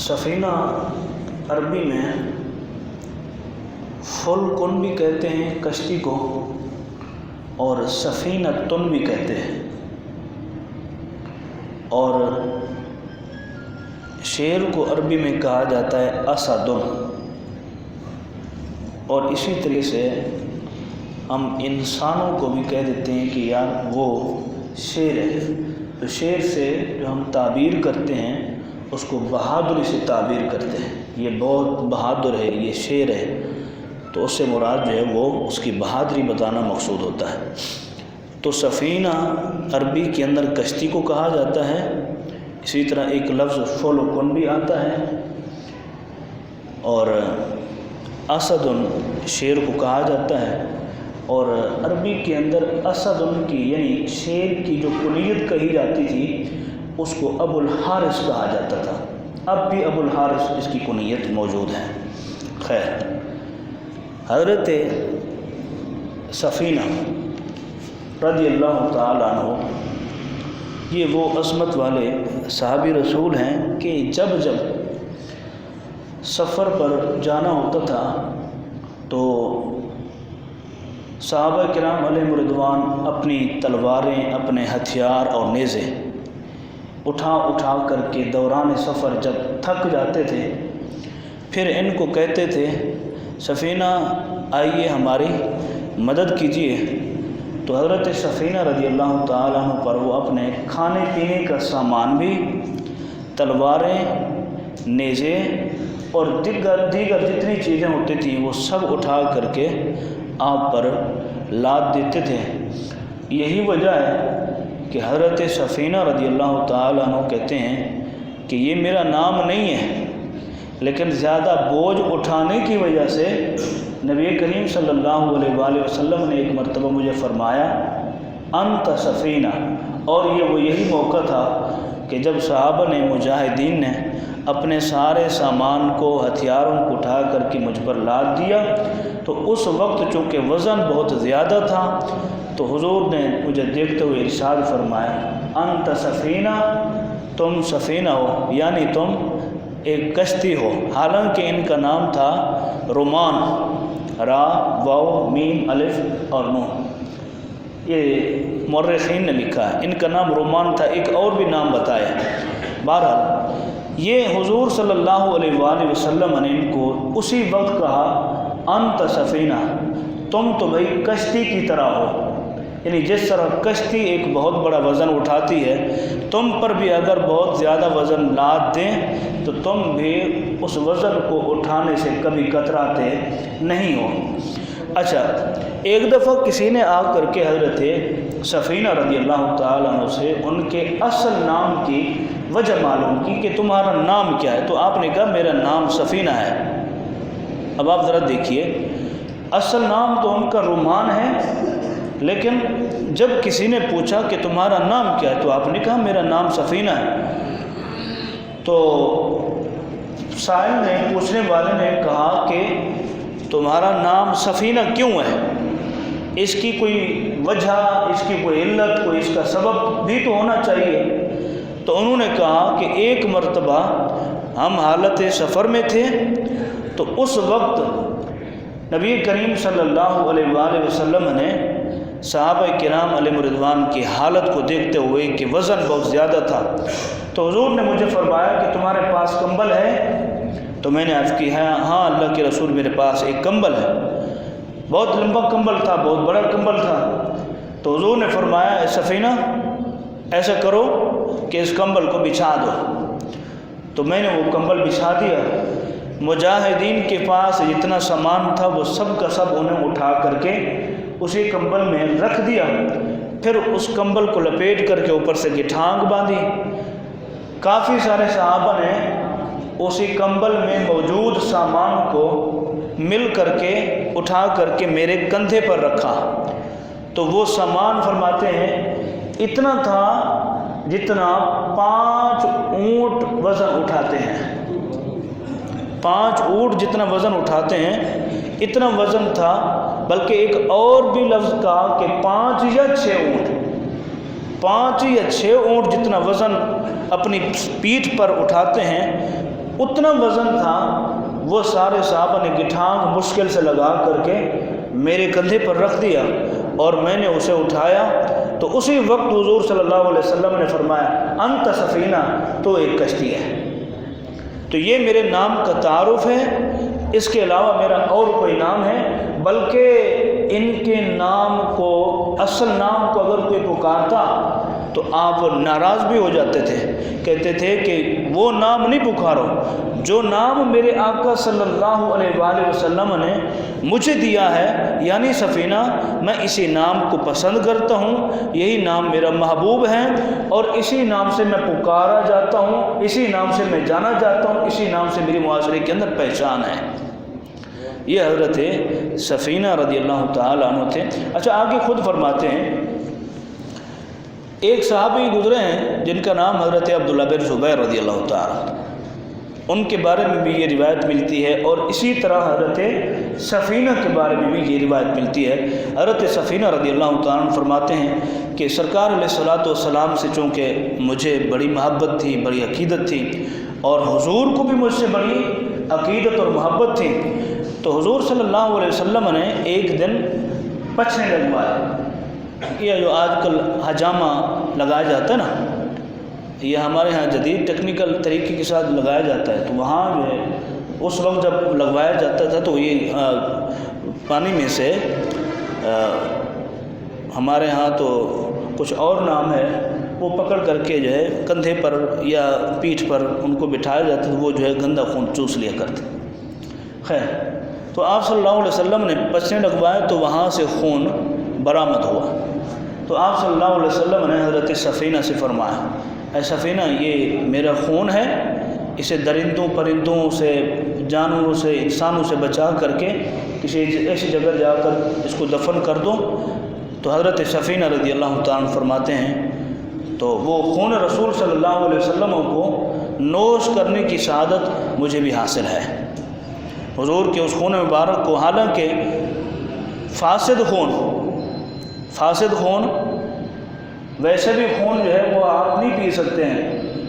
سفینہ عربی میں فلکن بھی کہتے ہیں کشتی کو، اور سفینۃن بھی کہتے ہیں، اور شیر کو عربی میں کہا جاتا ہے اسدن، اور اسی طریقے سے ہم انسانوں کو بھی کہہ دیتے ہیں کہ یار وہ شیر ہے۔ تو شیر سے جو ہم تعبیر کرتے ہیں اس کو بہادری سے تعبیر کرتے ہیں، یہ بہت بہادر ہے، یہ شیر ہے، تو اس سے مراد جو ہے وہ اس کی بہادری بتانا مقصود ہوتا ہے۔ تو سفینہ عربی کے اندر کشتی کو کہا جاتا ہے، اسی طرح ایک لفظ فلکن بھی آتا ہے، اور اسدن شیر کو کہا جاتا ہے۔ اور عربی کے اندر اسدن کی یعنی شیر کی جو کنیت کہی جاتی تھی اس کو ابو الحارث کہا جاتا تھا، اب بھی ابو الحارث اس کی کنیت موجود ہے۔ خیر، حضرت سفینہ رضی اللہ تعالیٰ عنہ یہ وہ عظمت والے صحابی رسول ہیں کہ جب سفر پر جانا ہوتا تھا تو صحابہ کرام علیہ رضوان اپنی تلواریں، اپنے ہتھیار اور نیزے اٹھا کر کے دوران سفر جب تھک جاتے تھے پھر ان کو کہتے تھے سفینہ آئیے ہماری مدد کیجیے۔ تو حضرت سفینہ رضی اللہ تعالیٰ عنہ پر وہ اپنے کھانے پینے کا سامان بھی، تلواریں، نیزے اور دیگر جتنی چیزیں ہوتی تھیں وہ سب اٹھا کر کے آپ پر لاد دیتے تھے۔ یہی وجہ ہے کہ حضرت سفینہ رضی اللہ تعالیٰ عنہ کہتے ہیں کہ یہ میرا نام نہیں ہے، لیکن زیادہ بوجھ اٹھانے کی وجہ سے نبی کریم صلی اللہ علیہ وآلہ وسلم نے ایک مرتبہ مجھے فرمایا انت سفینہ، اور یہی موقع تھا کہ جب صحابہ نے، مجاہدین نے اپنے سارے سامان کو، ہتھیاروں کو اٹھا کر کے مجھ پر لاد دیا، تو اس وقت چونکہ وزن بہت زیادہ تھا تو حضور نے مجھے دیکھتے ہوئے ارشاد فرمایا انت سفینہ، تم سفینہ ہو، یعنی تم ایک کشتی ہو۔ حالانکہ ان کا نام تھا رومان، را، واو، میم، الف اور نون، یہ مورخین نے لکھا ہے، ان کا نام رومان تھا، ایک اور بھی نام بتایا۔ بہرحال یہ حضور صلی اللہ علیہ وآلہ وسلم نے ان کو اسی وقت کہا انت سفینہ، تم تو بھائی کشتی کی طرح ہو، یعنی جس طرح کشتی ایک بہت بڑا وزن اٹھاتی ہے، تم پر بھی اگر بہت زیادہ وزن لاد دیں تو تم بھی اس وزن کو اٹھانے سے کبھی کتراتے نہیں ہو۔ اچھا، ایک دفعہ کسی نے آ کر کے حضرت سفینہ رضی اللہ تعالیٰ عنہ سے ان کے اصل نام کی وجہ معلوم کی کہ تمہارا نام کیا ہے، تو آپ نے کہا میرا نام سفینہ ہے۔ اب آپ ذرا دیکھیے، اصل نام تو ان کا رومان ہے، لیکن جب کسی نے پوچھا کہ تمہارا نام کیا ہے تو آپ نے کہا میرا نام سفینہ ہے۔ تو سائل نے، پوچھنے والے نے کہا کہ تمہارا نام سفینہ کیوں ہے؟ اس کی کوئی وجہ، اس کی کوئی علت، کوئی اس کا سبب بھی تو ہونا چاہیے۔ تو انہوں نے کہا کہ ایک مرتبہ ہم حالت سفر میں تھے، تو اس وقت نبی کریم صلی اللہ علیہ وآلہ وسلم نے صحابہ کرام علیہ رضوان کی حالت کو دیکھتے ہوئے کہ وزن بہت زیادہ تھا، تو حضور نے مجھے فرمایا کہ تمہارے پاس کمبل ہے؟ تو میں نے عرض کی ہاں اللہ کے رسول میرے پاس ایک کمبل ہے، بہت لمبا کمبل تھا، بہت بڑا کمبل تھا۔ تو حضور نے فرمایا اے سفینہ ایسا کرو کہ اس کمبل کو بچھا دو۔ تو میں نے وہ کمبل بچھا دیا۔ مجاہدین کے پاس جتنا سامان تھا وہ سب کا سب انہیں اٹھا کر کے اسی کمبل میں رکھ دیا، پھر اس کمبل کو لپیٹ کر کے اوپر سے گٹھانگ باندھی۔ کافی سارے صحابہ نے اسی کمبل میں موجود سامان کو مل کر کے اٹھا کر کے میرے کندھے پر رکھا، تو وہ سامان فرماتے ہیں اتنا تھا جتنا 5 اونٹ وزن اٹھاتے ہیں، 5 اونٹ جتنا وزن اٹھاتے ہیں اتنا وزن تھا، بلکہ ایک اور بھی لفظ کہا کہ 5 یا 6 اونٹ، 5 یا 6 اونٹ جتنا وزن اپنی پیٹھ پر اٹھاتے ہیں، اتنا وزن تھا، وہ سارے صحابہ نے گٹھان مشکل سے لگا کر کے میرے کندھے پر رکھ دیا اور میں نے اسے اٹھایا تو اسی وقت حضور صلی اللہ علیہ وسلم نے فرمایا انت سفینہ، تو ایک کشتی ہے۔ تو یہ میرے نام کا تعارف ہے، اس کے علاوہ میرا اور کوئی نام ہے، بلکہ ان کے نام کو، اصل نام کو اگر کوئی پکارتا تو آپ ناراض بھی ہو جاتے تھے، کہتے تھے کہ وہ نام نہیں پکارو، جو نام میرے آقا صلی اللہ علیہ وآلہ وسلم نے مجھے دیا ہے یعنی سفینہ، میں اسی نام کو پسند کرتا ہوں، یہی نام میرا محبوب ہے اور اسی نام سے میں پکارا جاتا ہوں، اسی نام سے میں جانا جاتا ہوں، اسی نام سے میری معاشرے کے اندر پہچان ہے۔ یہ حضرت سفینہ رضی اللہ تعالیٰ عنہ تھے۔ اچھا آگے خود فرماتے ہیں، ایک صحابی گزرے ہیں جن کا نام حضرت عبداللہ بن زبیر رضی اللہ تعالیٰ، ان کے بارے میں بھی یہ روایت ملتی ہے، اور اسی طرح حضرت سفینہ کے بارے میں بھی یہ روایت ملتی ہے۔ حضرت سفینہ رضی اللہ تعالیٰ فرماتے ہیں کہ سرکار علیہ الصلوۃ والسلام سے چونکہ مجھے بڑی محبت تھی، بڑی عقیدت تھی، اور حضور کو بھی مجھ سے بڑی عقیدت اور محبت تھی، تو حضور صلی اللہ علیہ وسلم نے ایک دن پچھنے لگوائے، یہ جو آج کل حجامہ لگایا جاتا ہے نا، یہ ہمارے ہاں جدید ٹیکنیکل طریقے کے ساتھ لگایا جاتا ہے، تو وہاں جو ہے اس وقت جب لگوایا جاتا تھا تو یہ پانی میں سے ہمارے ہاں تو کچھ اور نام ہے، وہ پکڑ کر کے جو ہے کندھے پر یا پیٹھ پر ان کو بٹھایا جاتا تھا، وہ جو ہے گندا خون چوس لیا کرتے۔ خیر، تو آپ صلی اللہ علیہ وسلم نے پچھنے لگوائے تو وہاں سے خون برآمد ہوا، تو آپ صلی اللہ علیہ وسلم نے حضرت سفینہ سے فرمایا اے سفینہ، یہ میرا خون ہے، اسے درندوں پرندوں سے، جانوروں سے، انسانوں سے بچا کر کے کسی ایسی جگہ جا کر اس کو دفن کر دو۔ تو حضرت سفینہ رضی اللہ تعالیٰ فرماتے ہیں تو وہ خون رسول صلی اللہ علیہ وسلم کو نوش کرنے کی سعادت مجھے بھی حاصل ہے۔ حضور کے اس خون مبارک کو، حالانکہ فاسد خون ویسے بھی خون جو ہے وہ آپ نہیں پی سکتے ہیں،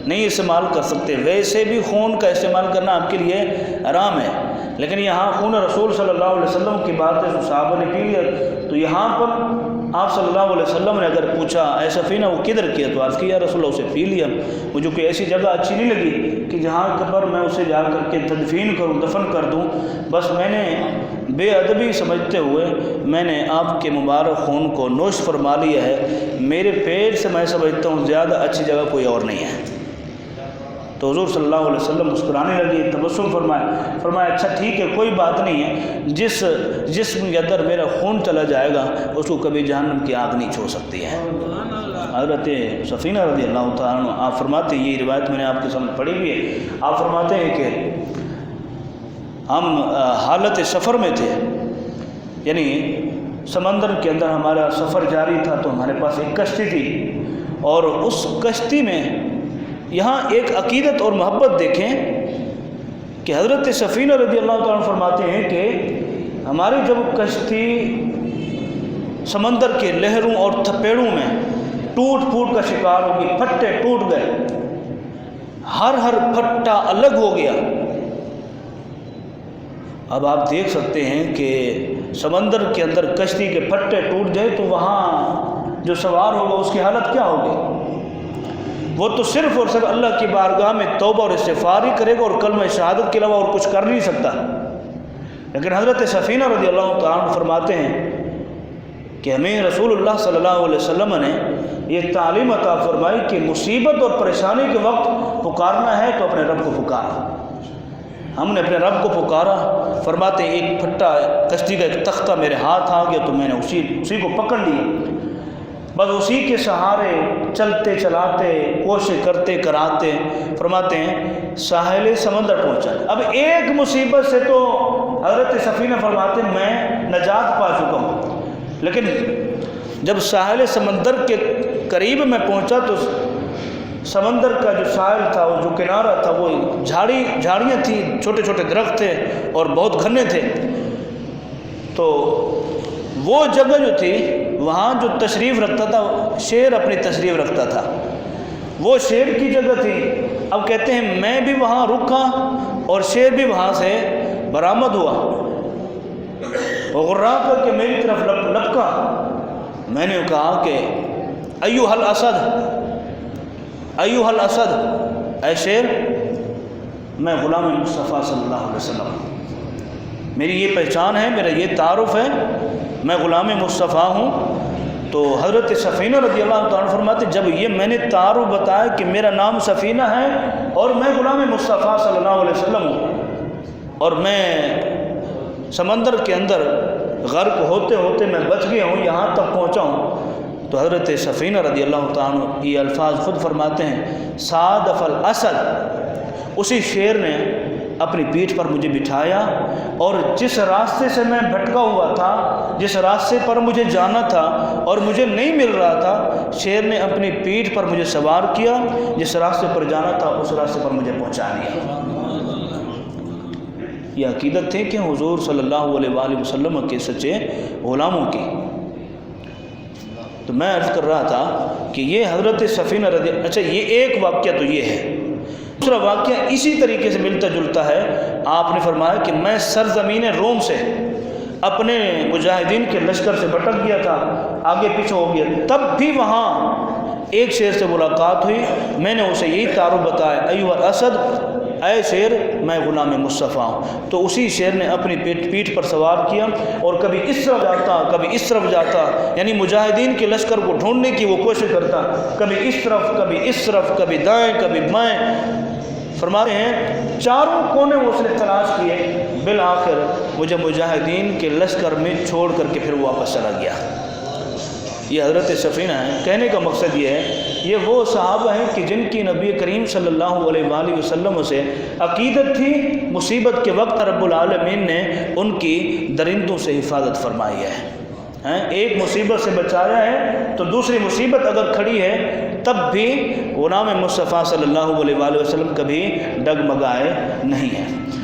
نہیں استعمال کر سکتے، ویسے بھی خون کا استعمال کرنا آپ کے لیے حرام ہے، لیکن یہاں خون رسول صلی اللہ علیہ وسلم کی بات ہے، صحابہ نے پی لیا، تو یہاں پر آپ صلی اللہ علیہ وسلم نے اگر پوچھا اے سفینہ وہ کدھر کیا، تو عرض کیا رسول اللہ اسے پی لیا، مجھے کوئی ایسی جگہ اچھی نہیں لگی کہ جہاں پر میں اسے جا کر کے تدفین کروں، دفن کر دوں، بس میں نے بے ادبی سمجھتے ہوئے میں نے آپ کے مبارک خون کو نوش فرما لیا ہے، میرے پیٹ سے میں سمجھتا ہوں زیادہ اچھی جگہ کوئی اور نہیں ہے۔ تو حضور صلی اللہ علیہ وسلم مسکرانے لگے، تبسم فرمایا اچھا ٹھیک ہے، کوئی بات نہیں ہے، جس جسم کے اندر میرا خون چلا جائے گا اس کو کبھی جہنم کی آگ نہیں چھو سکتی ہے۔ حضرت سفینہ رضی اللہ تعالیٰ عنہ آپ فرماتے ہیں، یہ روایت میں نے آپ کے سامنے پڑھی ہوئی ہے، آپ فرماتے ہیں کہ ہم حالت سفر میں تھے، یعنی سمندر کے اندر ہمارا سفر جاری تھا، تو ہمارے پاس ایک کشتی تھی، اور اس کشتی میں یہاں ایک عقیدت اور محبت دیکھیں کہ حضرت سفینہ رضی اللہ تعالیٰ فرماتے ہیں کہ ہماری جب کشتی سمندر کے لہروں اور تھپیڑوں میں ٹوٹ پھوٹ کا شکار ہوگی، پھٹے ٹوٹ گئے، ہر پھٹا الگ ہو گیا۔ اب آپ دیکھ سکتے ہیں کہ سمندر کے اندر کشتی کے پھٹے ٹوٹ جائے تو وہاں جو سوار ہوگا اس کی حالت کیا ہوگی؟ وہ تو صرف اور صرف اللہ کی بارگاہ میں توبہ اور استغفار ہی کرے گا اور کلمہ شہادت کے علاوہ اور کچھ کر نہیں سکتا۔ لیکن حضرت سفینہ رضی اللہ تعالیٰ عنہ فرماتے ہیں کہ ہمیں رسول اللہ صلی اللہ علیہ وسلم نے یہ تعلیم عطا فرمائی کہ مصیبت اور پریشانی کے وقت پکارنا ہے تو اپنے رب کو پکارا۔ ہم نے اپنے رب کو پکارا، فرماتے ہیں ایک پھٹا کشتی کا ایک تختہ میرے ہاتھ آ گیا تو میں نے اسی کو پکڑ لیا، بس اسی کے سہارے چلتے چلاتے کوشش کرتے کراتے، فرماتے ہیں ساحل سمندر پہنچا۔ اب ایک مصیبت سے تو حضرت سفینہ فرماتے ہیں میں نجات پا چکا ہوں، لیکن جب ساحل سمندر کے قریب میں پہنچا تو سمندر کا جو ساحل تھا، وہ جو کنارہ تھا، وہ جھاڑیاں تھیں، چھوٹے چھوٹے درخت تھے اور بہت گھنے تھے، تو وہ جگہ جو تھی وہاں جو تشریف رکھتا تھا، شیر اپنی تشریف رکھتا تھا، وہ شیر کی جگہ تھی، اب کہتے ہیں میں بھی وہاں رکا اور شیر بھی وہاں سے برآمد ہوا، غرا کر کے میری طرف لپکا۔ میں نے کہا کہ ایھا الاسد، ایھا الاسد، اے شیر، میں غلام مصطفیٰ صلی اللہ علیہ وسلم ہوں، میری یہ پہچان ہے، میرا یہ تعارف ہے، میں غلام مصطفیٰ ہوں۔ تو حضرت سفینہ رضی اللہ تعالیٰ عنہ فرماتے جب یہ میں نے تعارف بتایا کہ میرا نام سفینہ ہے اور میں غلام مصطفیٰ صلی اللہ علیہ وسلم ہوں اور میں سمندر کے اندر غرق ہوتے ہوتے میں بچ گیا ہوں، یہاں تک پہنچا ہوں، تو حضرت سفینہ رضی اللہ تعالیٰ عنہ یہ الفاظ خود فرماتے ہیں صادف الاسد، اسی شیر نے اپنی پیٹھ پر مجھے بٹھایا اور جس راستے سے میں بھٹکا ہوا تھا، جس راستے پر مجھے جانا تھا اور مجھے نہیں مل رہا تھا، شیر نے اپنی پیٹھ پر مجھے سوار کیا، جس راستے پر جانا تھا اس راستے پر مجھے پہنچا دیا۔ یہ عقیدت تھی کہ حضور صلی اللہ علیہ وآلہ وسلم کے سچے غلاموں کی۔ تو میں عرض کر رہا تھا کہ یہ حضرت سفینہ اچھا یہ ایک واقعہ تو یہ ہے۔ دوسرا واقعہ اسی طریقے سے ملتا جلتا ہے، آپ نے فرمایا کہ میں سرزمین روم سے اپنے مجاہدین کے لشکر سے بھٹک گیا تھا، آگے پیچھے ہو گیا، تب بھی وہاں ایک شیر سے ملاقات ہوئی، میں نے اسے یہی تعارف بتایا ایھا الاسد، اے شیر میں غلام مصطفیٰ ہوں۔ تو اسی شیر نے اپنی پیٹھ پر سوار کیا اور کبھی اس طرف جاتا کبھی اس طرف جاتا، یعنی مجاہدین کے لشکر کو ڈھونڈنے کی وہ کوشش کرتا، کبھی اس طرف کبھی اس طرف، کبھی دائیں کبھی بائیں۔ فرماتے ہیں چاروں کونے وہ اس نے تلاش کیے، بالآخر مجھے مجاہدین کے لشکر میں چھوڑ کر کے پھر وہ واپس چلا گیا۔ یہ حضرت سفینہ ہے۔ کہنے کا مقصد یہ ہے یہ وہ صحابہ ہیں کہ جن کی نبی کریم صلی اللہ علیہ وآلہ وسلم سے عقیدت تھی، مصیبت کے وقت رب العالمین نے ان کی درندوں سے حفاظت فرمائی ہے، ایک مصیبت سے بچایا ہے تو دوسری مصیبت اگر کھڑی ہے تب بھی غلام مصطفیٰ صلی اللہ علیہ وآلہ وسلم کبھی ڈگمگائے نہیں ہیں۔